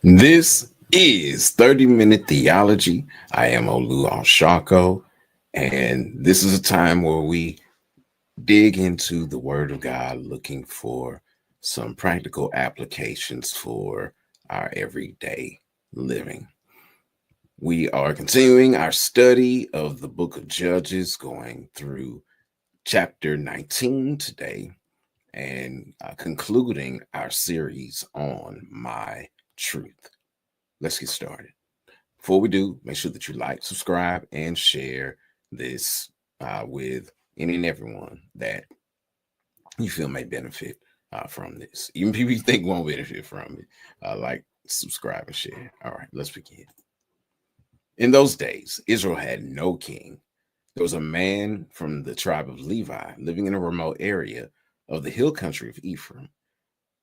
This is 30-Minute Theology. I am Olu Shako, and this is a time where we dig into the Word of God looking for some practical applications for our everyday living. We are continuing our study of the book of Judges, going through chapter 19 today and concluding our series on my truth. Let's get started. Before we do, make sure that you like, subscribe, and share this with any and everyone that you feel may benefit from this. Even people you think won't benefit from it. Like, subscribe, and share. All right, let's begin. In those days, Israel had no king. There was a man from the tribe of Levi living in a remote area of the hill country of Ephraim.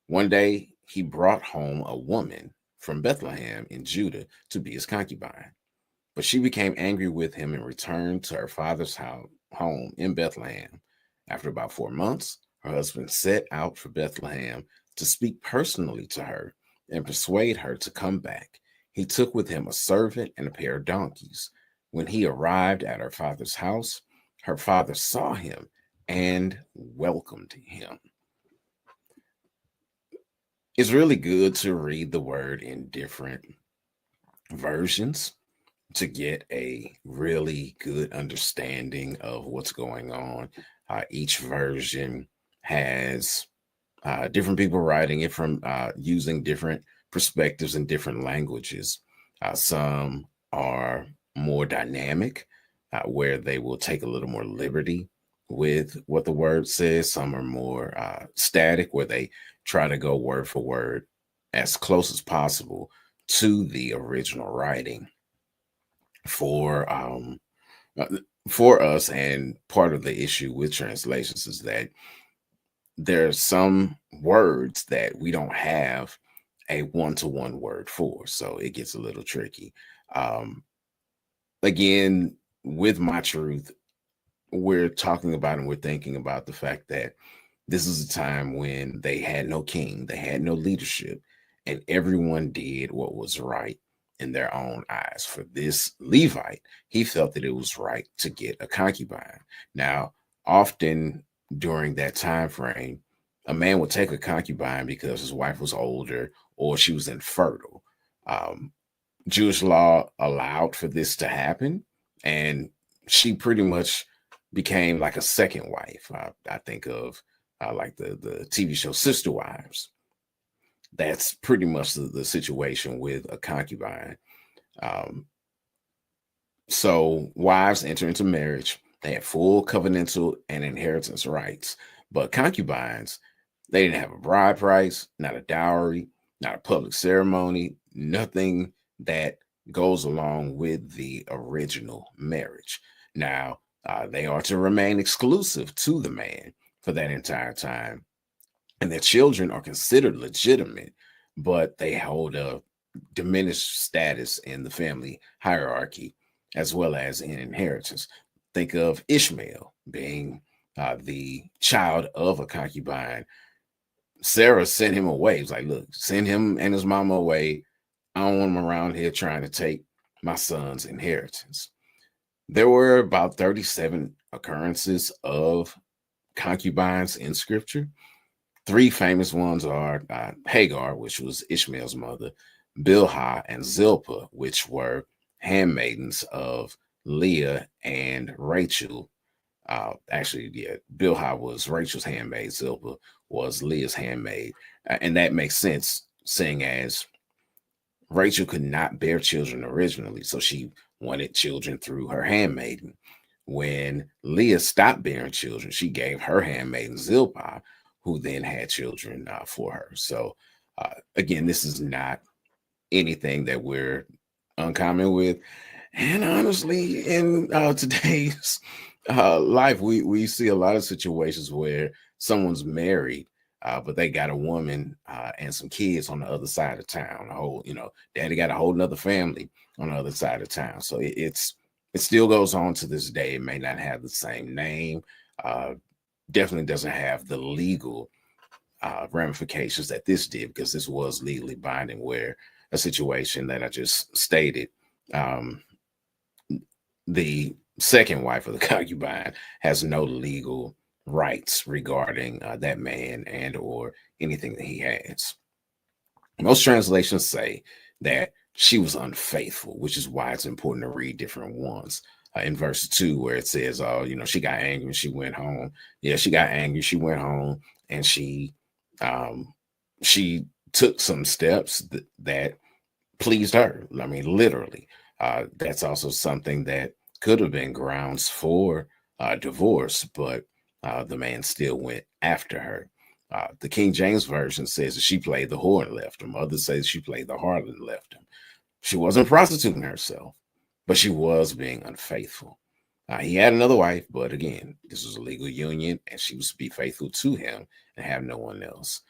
One day, he brought home a woman from Bethlehem in Judah to be his concubine. But she became angry with him and returned to her father's home in Bethlehem. After about 4 months, her husband set out for Bethlehem to speak personally to her and persuade her to come back. He took with him a servant and a pair of donkeys. When he arrived at her father's house, her father saw him and welcomed him. It's really good to read the word in different versions to get a really good understanding of what's going on. Each version has different people writing it from using different perspectives and different languages. Some are more dynamic, where they will take a little more liberty with what the word says. Some are more static, where they try to go word for word as close as possible to the original writing for us. And part of the issue with translations is that there's some words that we don't have a one-to-one word for, so it gets a little tricky. Again, with my truth, we're talking about and we're thinking about the fact that this is a time when they had no king, they had no leadership, and everyone did what was right in their own eyes. For this Levite, he felt that it was right to get a concubine. Now, often during that time frame, a man would take a concubine because his wife was older or she was infertile. Jewish law allowed for this to happen, and she pretty much became like a second wife. I think of like the TV show Sister Wives. That's pretty much the situation with a concubine. So wives enter into marriage. They had full covenantal and inheritance rights. But concubines, they didn't have a bride price, not a dowry, not a public ceremony, nothing that goes along with the original marriage. Now, they are to remain exclusive to the man for that entire time. And their children are considered legitimate, but they hold a diminished status in the family hierarchy as well as in inheritance. Think of Ishmael being the child of a concubine. Sarah sent him away. It was like, look, send him and his mama away. I don't want him around here trying to take my son's inheritance. There were about 37 occurrences of concubines in scripture. Three famous ones are Hagar, which was Ishmael's mother, Bilhah, and Zilpah, which were handmaidens of Leah and Rachel. Bilhah was Rachel's handmaid, Zilpah was Leah's handmaid. And that makes sense, seeing as Rachel could not bear children originally, so she wanted children through her handmaiden. When Leah stopped bearing children, she gave her handmaiden Zilpah, who then had children for her. So again, this is not anything that we're uncommon with. And honestly, in today's life, we see a lot of situations where someone's married, but they got a woman and some kids on the other side of town. A whole, daddy got a whole nother family on the other side of town. So it still goes on to this day. It may not have the same name. Definitely doesn't have the legal ramifications that this did, because this was legally binding, where a situation that I just stated. Um, the second wife of the concubine has no legal rights regarding that man and or anything that he has. Most translations say that she was unfaithful, which is why it's important to read different ones. In verse 2, where it says, "Oh, she got angry and she went home." Yeah, she got angry, she went home, and um, she took some steps that pleased her. I mean, literally. That's also something that could have been grounds for divorce, but the man still went after her. The King James Version says that she played the whore and left him. Others say she played the harlot and left him. She wasn't prostituting herself, but she was being unfaithful. He had another wife, but again, this was a legal union, and she was to be faithful to him and have no one else.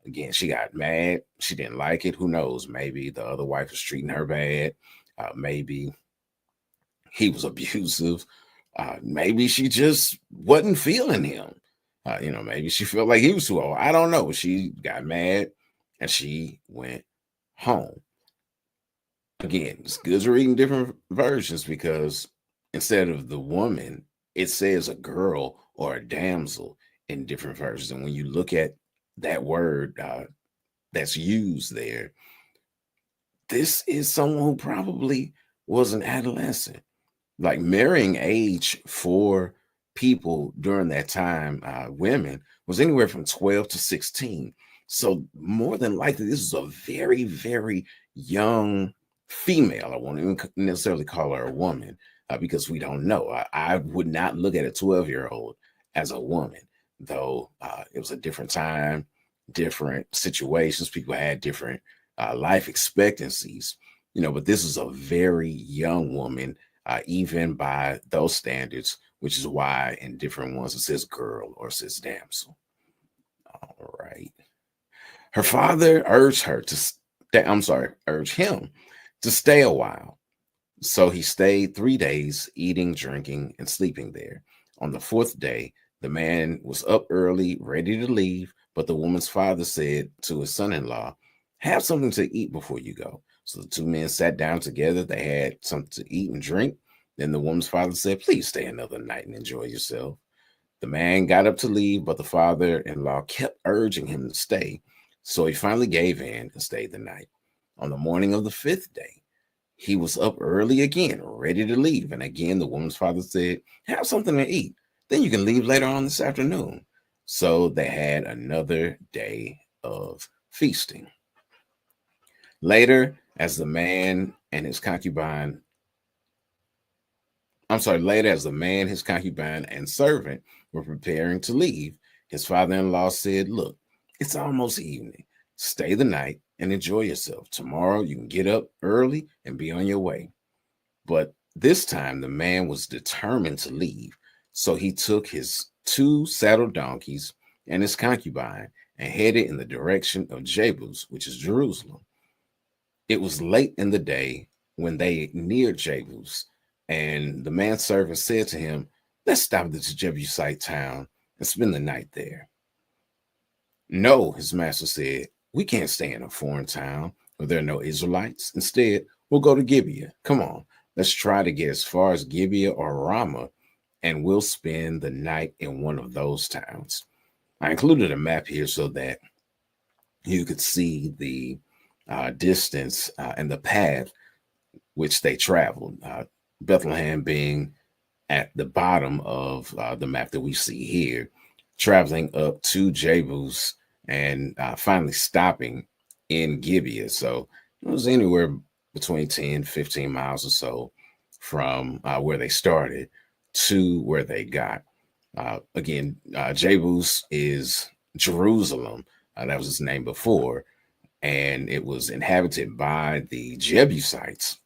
Again, she got mad. She didn't like it. Who knows? Maybe the other wife was treating her bad. Maybe he was abusive. Maybe she just wasn't feeling him. Maybe she felt like he was too old. I don't know. She got mad and she went home. Again, it's good to reading different versions because instead of the woman, it says a girl or a damsel in different versions. And when you look at that word that's used there, this is someone who probably was an adolescent. Like marrying age for people during that time, women, was anywhere from 12 to 16. So more than likely, this is a very, very young female. I won't even necessarily call her a woman because we don't know. I would not look at a 12-year-old as a woman, though it was a different time, different situations. People had different life expectancies, but this is a very young woman, even by those standards, which is why in different ones it says girl or says damsel. All right. Her father urged her to stay, urged him to stay a while. So he stayed 3 days, eating, drinking, and sleeping there. On the fourth day, the man was up early, ready to leave, but the woman's father said to his son-in-law, "Have something to eat before you go." So the two men sat down together. They had something to eat and drink. Then the woman's father said, "Please stay another night and enjoy yourself." The man got up to leave, but the father-in-law kept urging him to stay. So he finally gave in and stayed the night. On the morning of the fifth day, he was up early again, ready to leave. And again, the woman's father said, "Have something to eat. Then you can leave later on this afternoon." So they had another day of feasting. Later, as the man and his concubine, later as the man, his concubine, and servant were preparing to leave, his father-in-law said, "Look, it's almost evening. Stay the night and enjoy yourself. Tomorrow you can get up early and be on your way." But this time the man was determined to leave. So he took his two saddled donkeys and his concubine and headed in the direction of Jebus, which is Jerusalem. It was late in the day when they neared Jebus, and the manservant said to him, "Let's stop at this Jebusite town and spend the night there." "No," his master said, "we can't stay in a foreign town where there are no Israelites. Instead, we'll go to Gibeah. Come on, let's try to get as far as Gibeah or Ramah, and we'll spend the night in one of those towns." I included a map here so that you could see the distance and the path which they traveled. Bethlehem being at the bottom of the map that we see here, traveling up to Jebus and finally stopping in Gibeah. So it was anywhere between 10, 15 miles or so from where they started to where they got. Again, Jebus is Jerusalem. That was its name before, and it was inhabited by the Jebusites.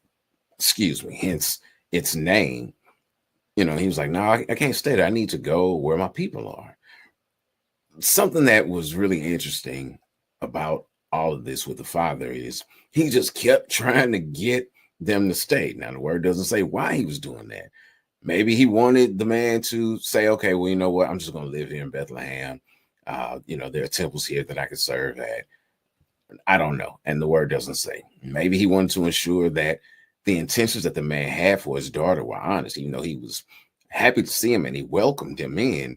Excuse me, hence its name. He was like, "No, I can't stay there. I need to go where my people are." Something that was really interesting about all of this with the father is he just kept trying to get them to stay. Now, the word doesn't say why he was doing that. Maybe he wanted the man to say, "Okay, well, you know what? I'm just going to live here in Bethlehem. There are temples here that I could serve at." I don't know. And the word doesn't say. Maybe he wanted to ensure that the intentions that the man had for his daughter were honest, even though he was happy to see him and he welcomed him in.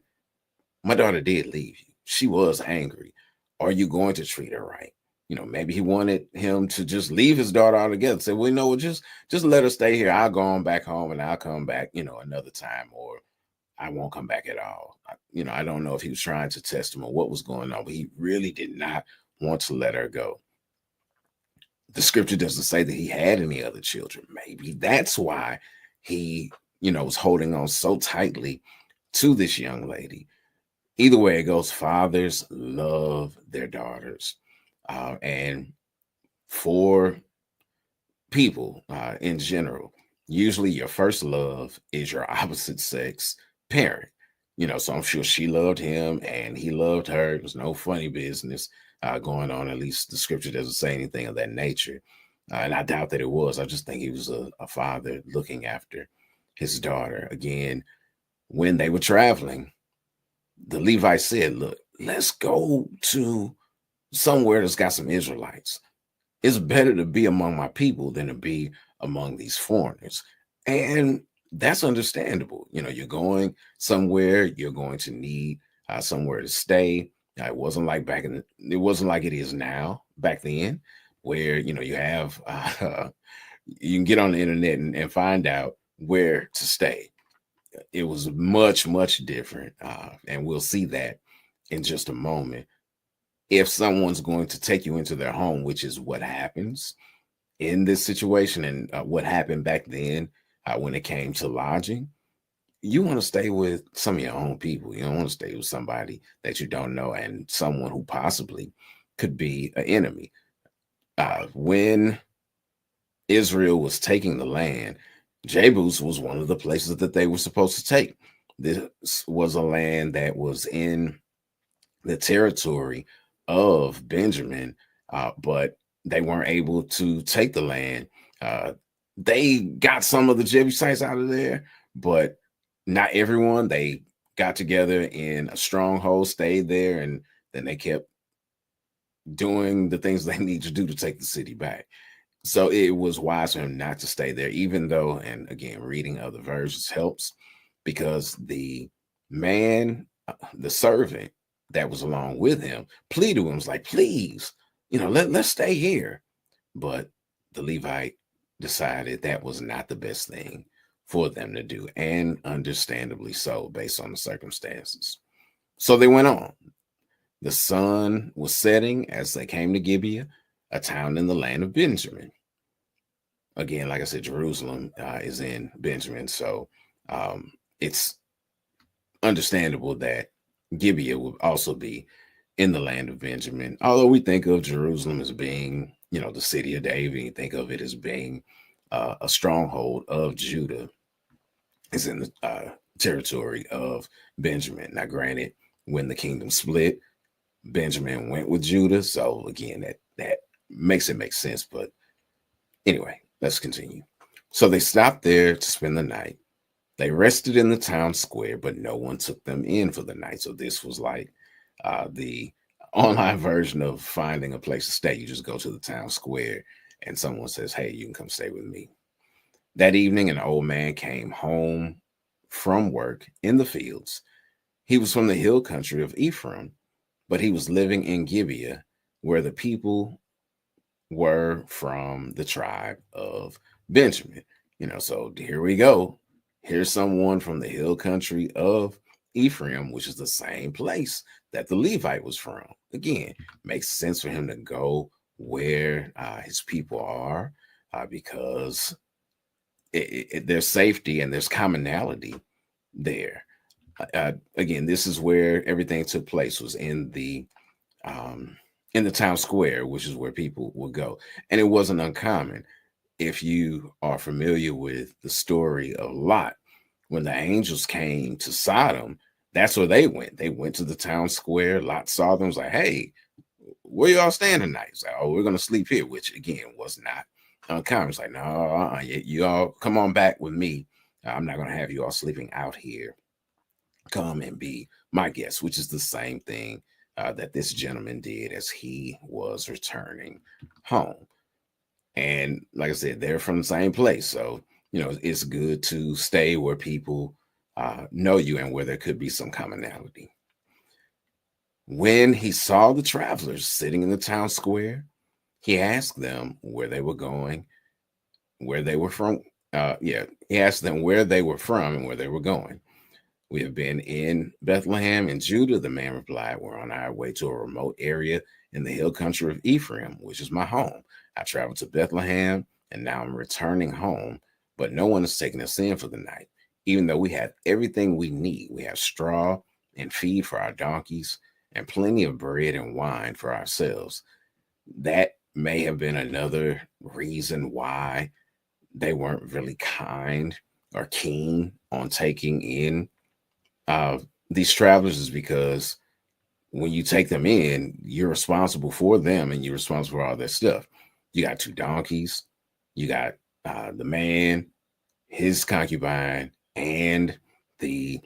My daughter did leave you. She was angry. Are you going to treat her right? Maybe he wanted him to just leave his daughter altogether. Say, well, just let her stay here. I'll go on back home and I'll come back, another time, or I won't come back at all. I don't know if he was trying to test him or what was going on, but he really did not want to let her go. The scripture doesn't say that he had any other children. Maybe that's why he, was holding on so tightly to this young lady. Either way it goes, fathers love their daughters. And for people in general, usually your first love is your opposite sex parent. So I'm sure she loved him and he loved her. It was no funny business going on. At least the scripture doesn't say anything of that nature. And I doubt that it was. I just think he was a father looking after his daughter. Again, when they were traveling, the Levite said, look, let's go to somewhere that's got some Israelites. It's better to be among my people than to be among these foreigners. And that's understandable. You're going somewhere, you're going to need somewhere to stay. It wasn't like it is now back then, where, you have, you can get on the internet and find out where to stay. It was much, much different. And we'll see that in just a moment. If someone's going to take you into their home, which is what happens in this situation and what happened back then when it came to lodging, you want to stay with some of your own people. You don't want to stay with somebody that you don't know and someone who possibly could be an enemy. When Israel was taking the land, Jebus was one of the places that they were supposed to take. This was a land that was in the territory of Benjamin, but they weren't able to take the land. They got some of the Jebusites out of there, but not everyone. They got together in a stronghold, stayed there, and then they kept doing the things they need to do to take the city back. So it was wise for him not to stay there, even though, and again, reading other versions helps, because the man, the servant that was along with him, pleaded with him, was like, please, let's stay here. But the Levite decided that was not the best thing for them to do, and understandably so, based on the circumstances. So they went on. The sun was setting as they came to Gibeah, a town in the land of Benjamin. Again, like I said, Jerusalem is in Benjamin, so it's understandable that Gibeah would also be in the land of Benjamin. Although we think of Jerusalem as being, the city of David, you think of it as being a stronghold of Judah, is in the territory of Benjamin. Now, granted, when the kingdom split, Benjamin went with Judah. So again, that makes it make sense. But anyway, let's continue. So they stopped there to spend the night. They rested in the town square, but no one took them in for the night. So this was like the online version of finding a place to stay. You just go to the town square and someone says, hey, you can come stay with me. That evening, an old man came home from work in the fields. He was from the hill country of Ephraim, but he was living in Gibeah, where the people were from the tribe of Benjamin. So here we go. Here's someone from the hill country of Ephraim, which is the same place that the Levite was from. Again, makes sense for him to go where his people are because there's safety and there's commonality there. Again, this is where everything took place, was in the town square, which is where people would go. And it wasn't uncommon. If you are familiar with the story of Lot, when the angels came to Sodom, that's where they went. They went to the town square. Lot saw them, was like, hey, where y'all staying tonight? It's like, oh, we're going to sleep here, which again was not uncommon. It's like, no, you all come on back with me. I'm not going to have you all sleeping out here. Come and be my guest, which is the same thing that this gentleman did as he was returning home. And like I said, they're from the same place. So, it's good to stay where people know you and where there could be some commonality. When he saw the travelers sitting in the town square, he asked them where they were going, where they were from. He asked them where they were from and where they were going. We have been in Bethlehem and Judah, the man replied. We're on our way to a remote area in the hill country of Ephraim, which is my home. I traveled to Bethlehem and now I'm returning home, but no one is taking us in for the night, even though we have everything we need. We have straw and feed for our donkeys and plenty of bread and wine for ourselves. That may have been another reason why they weren't really kind or keen on taking in these travelers, is because when you take them in, you're responsible for them and you're responsible for all their stuff. You got 2 donkeys, you got the man, his concubine, and the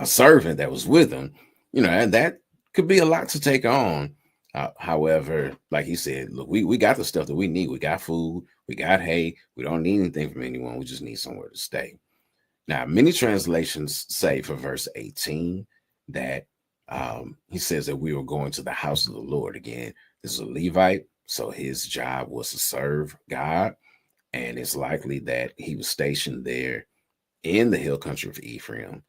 servant that was with him. And that could be a lot to take on. However, like he said, look, we got the stuff that we need. We got food, we got hay. We don't need anything from anyone. We just need somewhere to stay. Now, many translations say for verse 18 that he says that we were going to the house of the Lord. Again, this is a Levite, so his job was to serve God. And it's likely that he was stationed there in the hill country of Ephraim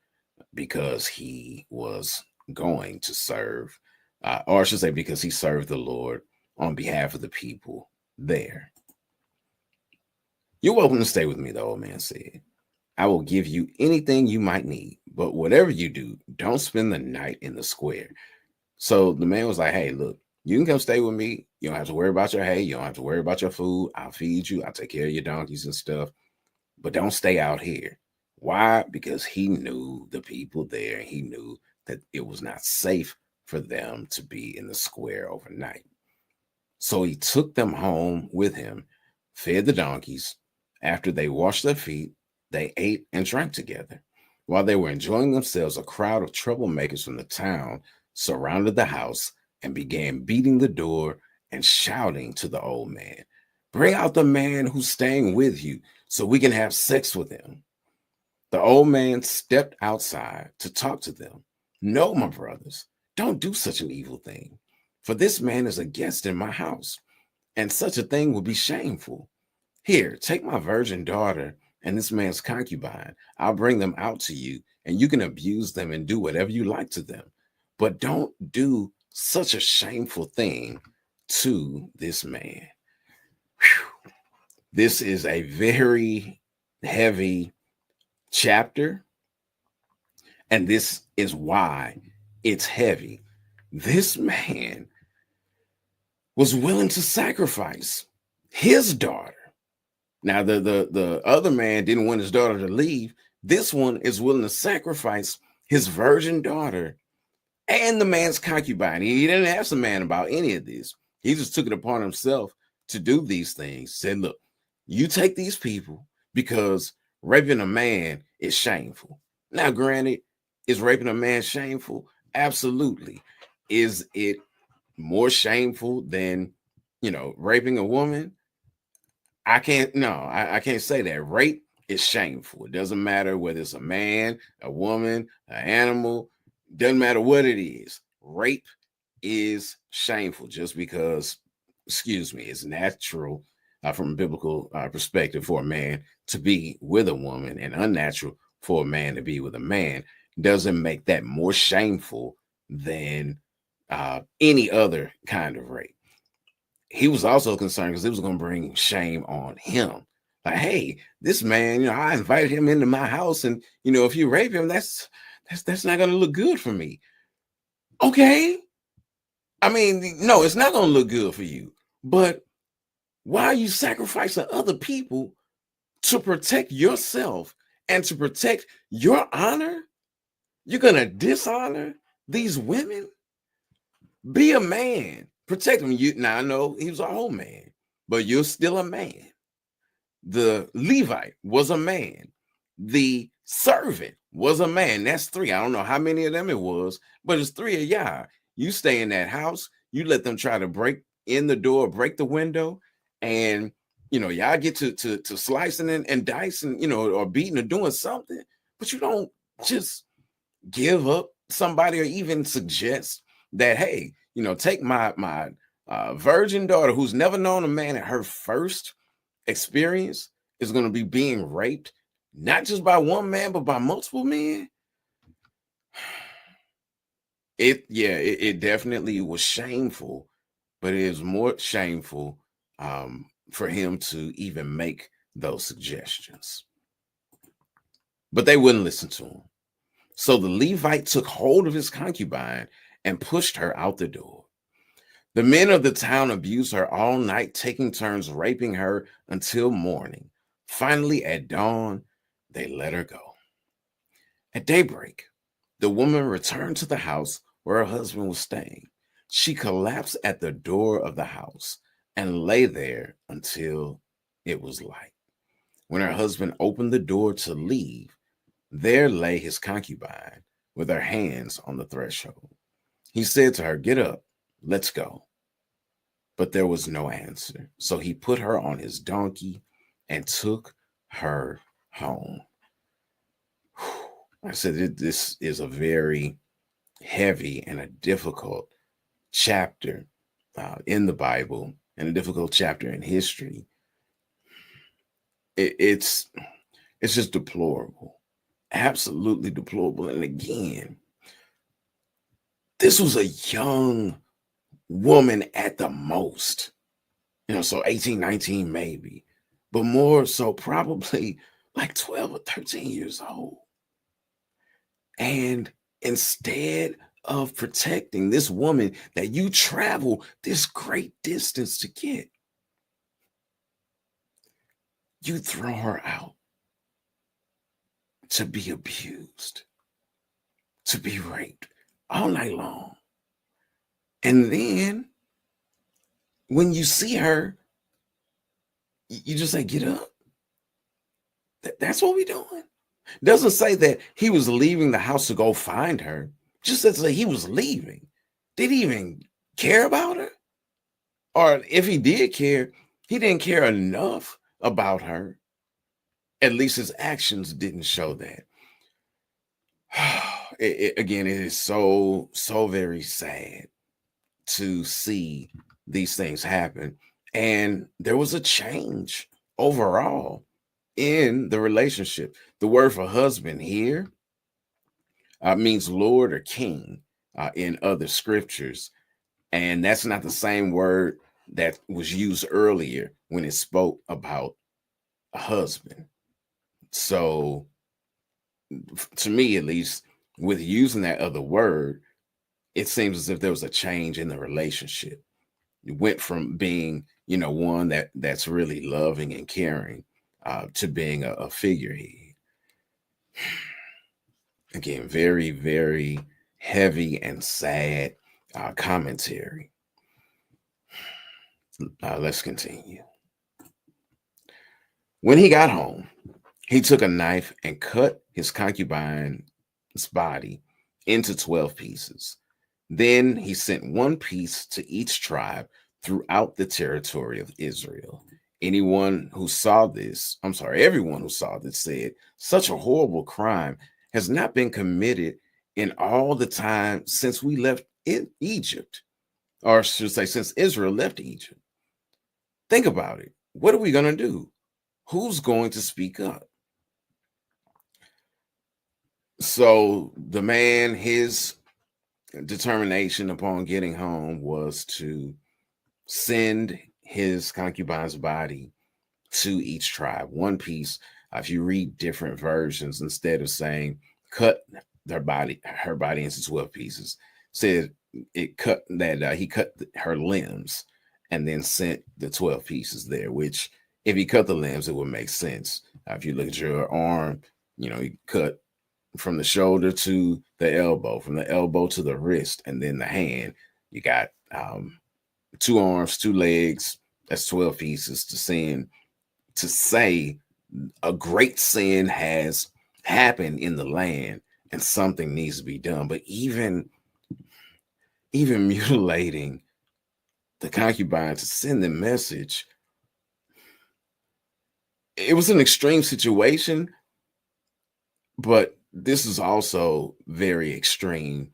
because he was going to serve, or I should say, because he served the Lord on behalf of the people there. You're welcome to stay with me, the old man said. I will give you anything you might need, but whatever you do, don't spend the night in the square. So the man was like, hey, look, you can come stay with me. You don't have to worry about your hay. You don't have to worry about your food. I'll feed you. I'll take care of your donkeys and stuff, but don't stay out here. Why? Because he knew the people there. He knew that it was not safe for them to be in the square overnight. So he took them home with him, fed the donkeys. After they washed their feet, they ate and drank together. While they were enjoying themselves, a crowd of troublemakers from the town surrounded the house and began beating the door and shouting to the old man, bring out the man who's staying with you so we can have sex with him. The old man stepped outside to talk to them. No, my brothers, don't do such an evil thing, for this man is a guest in my house, and such a thing would be shameful. Here, take my virgin daughter and this man's concubine. I'll bring them out to you, and you can abuse them and do whatever you like to them. But don't do such a shameful thing to this man. Whew. This is a very heavy chapter, and this is why it's heavy. This man was willing to sacrifice his daughter. Now, the other man didn't want his daughter to leave. This one is willing to sacrifice his virgin daughter and the man's concubine. He didn't ask the man about any of this. He just took it upon himself to do these things. Said, look, you take these people because raping a man is shameful. Now, granted, is raping a man shameful? Absolutely. Is it more shameful than, raping a woman? I can't say that. Rape is shameful. It doesn't matter whether it's a man, a woman, an animal, doesn't matter what it is. Rape is shameful just because, it's natural from a biblical perspective for a man to be with a woman and unnatural for a man to be with a man. Doesn't make that more shameful than any other kind of rape. He was also concerned because it was going to bring shame on him. Like, hey, this man, I invited him into my house, and if you rape him, that's not going to look good for me. Okay, I mean, no, it's not going to look good for you. But why are you sacrificing other people to protect yourself and to protect your honor? You're going to dishonor these women? Be a man. Protect him. Now, I know he was an old man, but you're still a man. The Levite was a man. The servant was a man. That's 3. I don't know how many of them it was, but it's 3 of y'all. You stay in that house, you let them try to break in the door, break the window, and y'all get to slicing and dicing, or beating or doing something, but you don't just give up somebody or even suggest that, hey, take my virgin daughter who's never known a man, at her first experience is going to be being raped, not just by one man, but by multiple men. It definitely was shameful, but it is more shameful for him to even make those suggestions. But they wouldn't listen to him. So the Levite took hold of his concubine and pushed her out the door. The men of the town abused her all night, taking turns raping her until morning. Finally, at dawn, they let her go. At daybreak, the woman returned to the house where her husband was staying. She collapsed at the door of the house and lay there until it was light. When her husband opened the door to leave, there lay his concubine with her hands on the threshold. He said to her, "Get up, let's go." But there was no answer. So he put her on his donkey and took her home. I said this is a very heavy and a difficult chapter in the Bible, and a difficult chapter in history. It's just deplorable, absolutely deplorable. And again, this was a young woman at the most, so 18, 19 maybe, but more so probably like 12 or 13 years old. And instead of protecting this woman that you travel this great distance to get, you throw her out to be abused, to be raped all night long. And then when you see her, you just say, "Get up." That's what we're doing. Doesn't say that he was leaving the house to go find her. Just says that he was leaving. Did he even care about her? Or if he did care, he didn't care enough about her. At least his actions didn't show that. Again, it is so very sad to see these things happen. And there was a change overall in the relationship. The word for husband here means Lord or king in other scriptures. And that's not the same word that was used earlier when it spoke about a husband. So, to me at least, with using that other word, it seems as if there was a change in the relationship. It went from being, one that's really loving and caring to being a figurehead. Again, very, very heavy and sad commentary. Let's continue. When he got home, he took a knife and cut his concubine's body into 12 pieces. Then he sent one piece to each tribe throughout the territory of Israel. Everyone who saw this said, "Such a horrible crime has not been committed in all the time since we left Egypt," or I should say, since Israel left Egypt. Think about it. What are we going to do? Who's going to speak up? So the man, his determination upon getting home was to send his concubine's body to each tribe, one piece. If you read different versions, instead of saying cut her body into 12 pieces, said he cut her limbs and then sent the 12 pieces there, which if he cut the limbs, it would make sense. If you look at your arm, you cut from the shoulder to the elbow, from the elbow to the wrist, and then the hand. You got 2 arms, 2 legs. That's 12 pieces to send to say a great sin has happened in the land and something needs to be done. But even even mutilating the concubine to send the message. It was an extreme situation, but this is also very extreme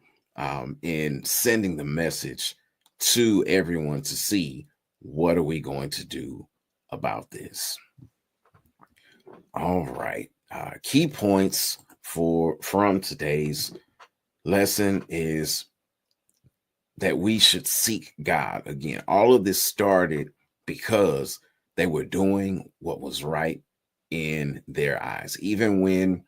in sending the message to everyone to see what are we going to do about this. All right. Key points from today's lesson is that we should seek God. Again, all of this started because they were doing what was right in their eyes. Even when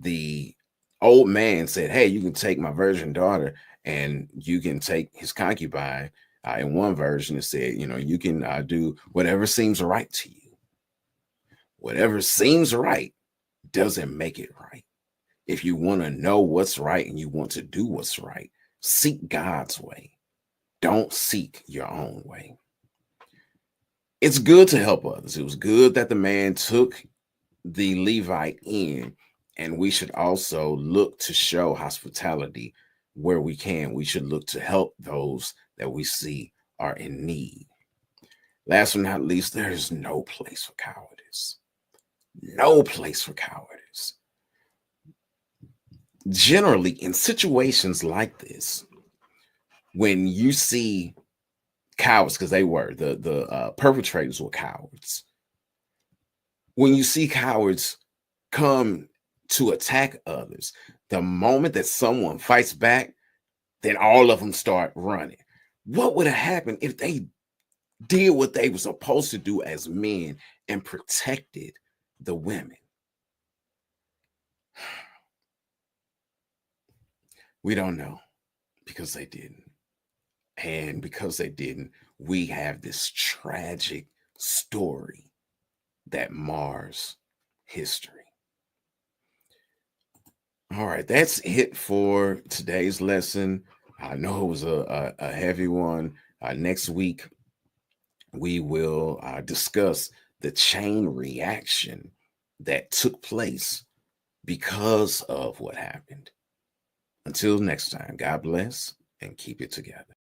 the old man said, "Hey, you can take my virgin daughter and you can take his concubine." In one version, it said, you can do whatever seems right to you. Whatever seems right doesn't make it right. If you want to know what's right and you want to do what's right, seek God's way. Don't seek your own way. It's good to help others. It was good that the man took the Levite in, and we should also look to show hospitality where we can. We should look to help those that we see are in need. Last but not least, there is no place for cowardice. No place for cowardice. Generally, in situations like this, when you see cowards, because they were the perpetrators were cowards. When you see cowards come to attack others, the moment that someone fights back, then all of them start running. What would have happened if they did what they were supposed to do as men and protected the women? We don't know, because they didn't. And because they didn't, we have this tragic story that mars history. All right, that's it for today's lesson. I know it was a heavy one. Next week, we will discuss the chain reaction that took place because of what happened. Until next time, God bless and keep it together.